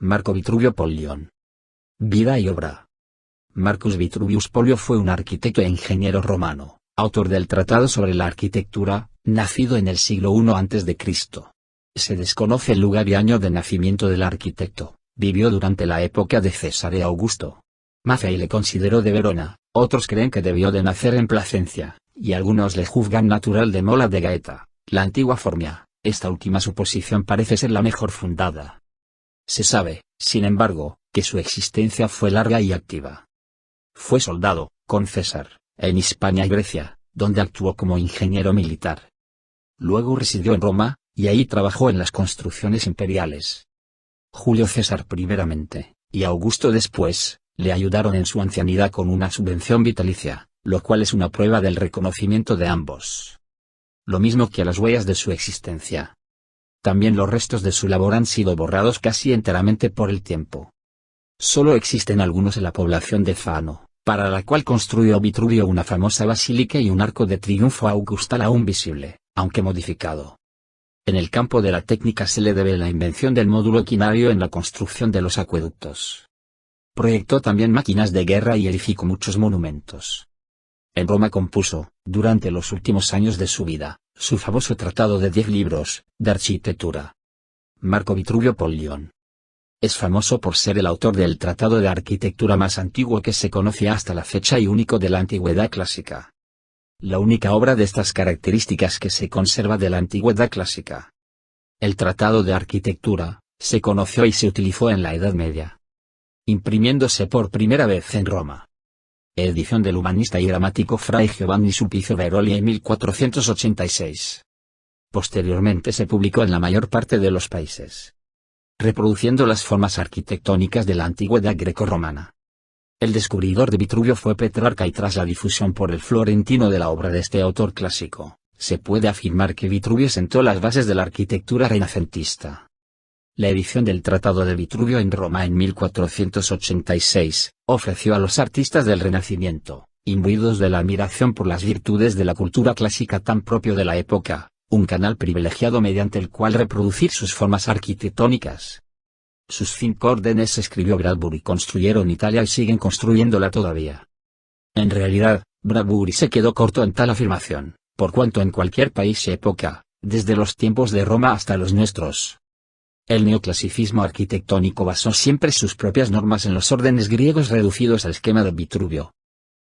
Marco Vitruvio Pollion. Vida y obra. Marcus Vitruvius Pollio fue un arquitecto e ingeniero romano, autor del Tratado sobre la Arquitectura, nacido en el siglo I a.C. Se desconoce el lugar y año de nacimiento del arquitecto. Vivió durante la época de César y Augusto. Maffei le consideró de Verona, otros creen que debió de nacer en Placencia, y algunos le juzgan natural de Mola de Gaeta, la antigua Formia. Esta última suposición parece ser la mejor fundada. Se sabe, sin embargo, que su existencia fue larga y activa. Fue soldado, con César, en Hispania y Grecia, donde actuó como ingeniero militar. Luego residió en Roma, y ahí trabajó en las construcciones imperiales. Julio César primeramente, y Augusto después, le ayudaron en su ancianidad con una subvención vitalicia, lo cual es una prueba del reconocimiento de ambos. Lo mismo que las huellas de su existencia. También los restos de su labor han sido borrados casi enteramente por el tiempo. Solo existen algunos en la población de Fano, para la cual construyó Vitruvio una famosa basílica y un arco de triunfo augustal aún visible, aunque modificado. En el campo de la técnica se le debe la invención del módulo equinario en la construcción de los acueductos. Proyectó también máquinas de guerra y edificó muchos monumentos. En Roma compuso, durante los últimos años de su vida, su famoso tratado de 10 libros, de arquitectura. Marco Vitruvio Pollion. Es famoso por ser el autor del tratado de arquitectura más antiguo que se conoce hasta la fecha y único de la antigüedad clásica. La única obra de estas características que se conserva de la antigüedad clásica. El tratado de arquitectura, se conoció y se utilizó en la Edad Media. Imprimiéndose por primera vez en Roma. Edición del humanista y gramático Fray Giovanni Sulpicio Veroli en 1486. Posteriormente se publicó en la mayor parte de los países. Reproduciendo las formas arquitectónicas de la antigüedad grecorromana. El descubridor de Vitruvio fue Petrarca y tras la difusión por el florentino de la obra de este autor clásico, se puede afirmar que Vitruvio sentó las bases de la arquitectura renacentista. La edición del Tratado de Vitruvio en Roma en 1486, ofreció a los artistas del Renacimiento, imbuidos de la admiración por las virtudes de la cultura clásica tan propio de la época, un canal privilegiado mediante el cual reproducir sus formas arquitectónicas. Sus 5 órdenes escribió Bradbury construyeron Italia y siguen construyéndola todavía. En realidad, Bradbury se quedó corto en tal afirmación, por cuanto en cualquier país y época, desde los tiempos de Roma hasta los nuestros. El neoclasicismo arquitectónico basó siempre sus propias normas en los órdenes griegos reducidos al esquema de Vitruvio.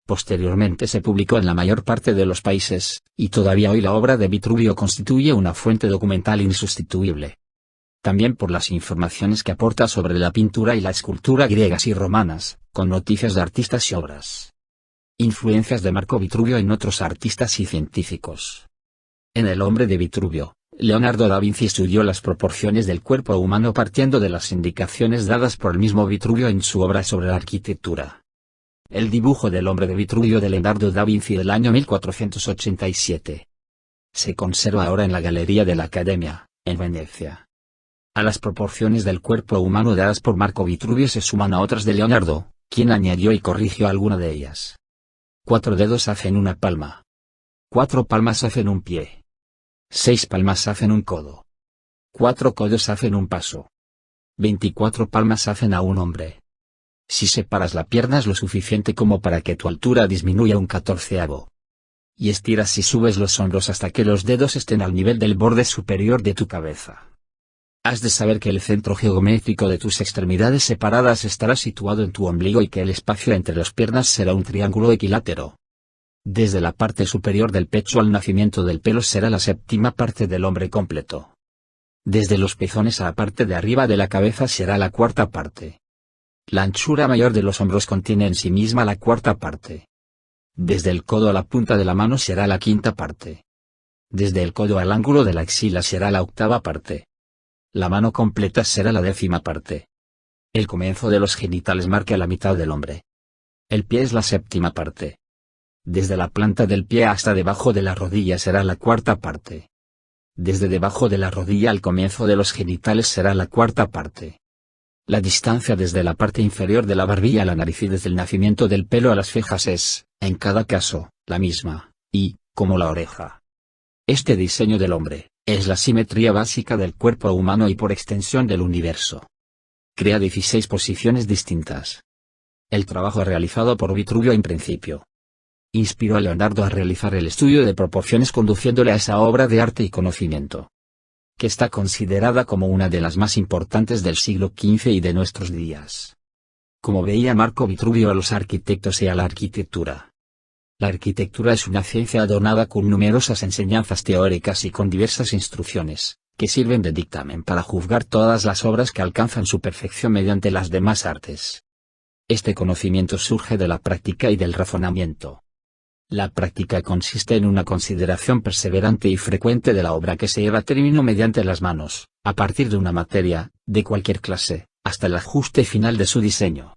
Posteriormente se publicó en la mayor parte de los países, y todavía hoy la obra de Vitruvio constituye una fuente documental insustituible. También por las informaciones que aporta sobre la pintura y la escultura griegas y romanas, con noticias de artistas y obras. Influencias de Marco Vitruvio en otros artistas y científicos. En El hombre de Vitruvio, Leonardo da Vinci estudió las proporciones del cuerpo humano partiendo de las indicaciones dadas por el mismo Vitruvio en su obra sobre la arquitectura. El dibujo del hombre de Vitruvio de Leonardo da Vinci del año 1487. Se conserva ahora en la Galería de la Academia, en Venecia. A las proporciones del cuerpo humano dadas por Marco Vitruvio se suman a otras de Leonardo, quien añadió y corrigió alguna de ellas. 4 dedos hacen una palma. 4 palmas hacen un pie. 6 palmas hacen un codo. 4 codos hacen un paso. 24 palmas hacen a un hombre. Si separas la pierna es lo suficiente como para que tu altura disminuya un 14avo. Y estiras y subes los hombros hasta que los dedos estén al nivel del borde superior de tu cabeza. Has de saber que el centro geométrico de tus extremidades separadas estará situado en tu ombligo y que el espacio entre las piernas será un triángulo equilátero. Desde la parte superior del pecho al nacimiento del pelo será la 7ª parte del hombre completo. Desde los pezones a la parte de arriba de la cabeza será la 4ª parte. La anchura mayor de los hombros contiene en sí misma la 4ª parte. Desde el codo a la punta de la mano será la 5ª parte. Desde el codo al ángulo de la axila será la 8ª parte. La mano completa será la 10ª parte. El comienzo de los genitales marca la mitad del hombre. El pie es la 7ª parte. Desde la planta del pie hasta debajo de la rodilla será la 4ª parte. Desde debajo de la rodilla al comienzo de los genitales será la 4ª parte. La distancia desde la parte inferior de la barbilla a la nariz y desde el nacimiento del pelo a las cejas es, en cada caso, la misma, y, como la oreja. Este diseño del hombre, es la simetría básica del cuerpo humano y por extensión del universo. crea 16 posiciones distintas. El trabajo realizado por Vitruvio en principio inspiró a Leonardo a realizar el estudio de proporciones conduciéndole a esa obra de arte y conocimiento, que está considerada como una de las más importantes del siglo XV y de nuestros días. Como veía Marco Vitruvio a los arquitectos y a la arquitectura. La arquitectura es una ciencia adornada con numerosas enseñanzas teóricas y con diversas instrucciones, que sirven de dictamen para juzgar todas las obras que alcanzan su perfección mediante las demás artes. Este conocimiento surge de la práctica y del razonamiento. La práctica consiste en una consideración perseverante y frecuente de la obra que se lleva a término mediante las manos, a partir de una materia, de cualquier clase, hasta el ajuste final de su diseño.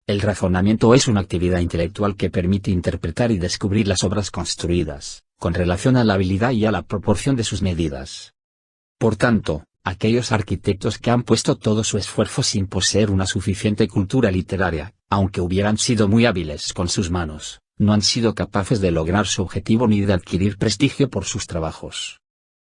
El razonamiento es una actividad intelectual que permite interpretar y descubrir las obras construidas, con relación a la habilidad y a la proporción de sus medidas. Por tanto, aquellos arquitectos que han puesto todo su esfuerzo sin poseer una suficiente cultura literaria, aunque hubieran sido muy hábiles con sus manos, no han sido capaces de lograr su objetivo ni de adquirir prestigio por sus trabajos.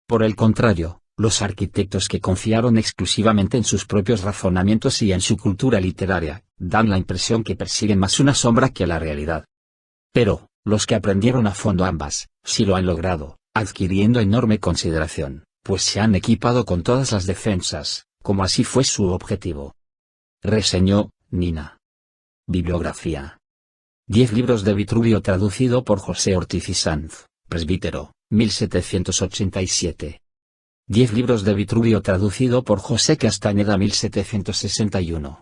Por el contrario, los arquitectos que confiaron exclusivamente en sus propios razonamientos y en su cultura literaria, dan la impresión que persiguen más una sombra que la realidad. Pero, los que aprendieron a fondo ambas, sí lo han logrado, adquiriendo enorme consideración, pues se han equipado con todas las defensas, como así fue su objetivo. Reseñó, Nina. Bibliografía. 10 libros de Vitruvio traducido por José Ortiz y Sanz, presbítero, 1787. 10 libros de Vitruvio traducido por José Castañeda 1761.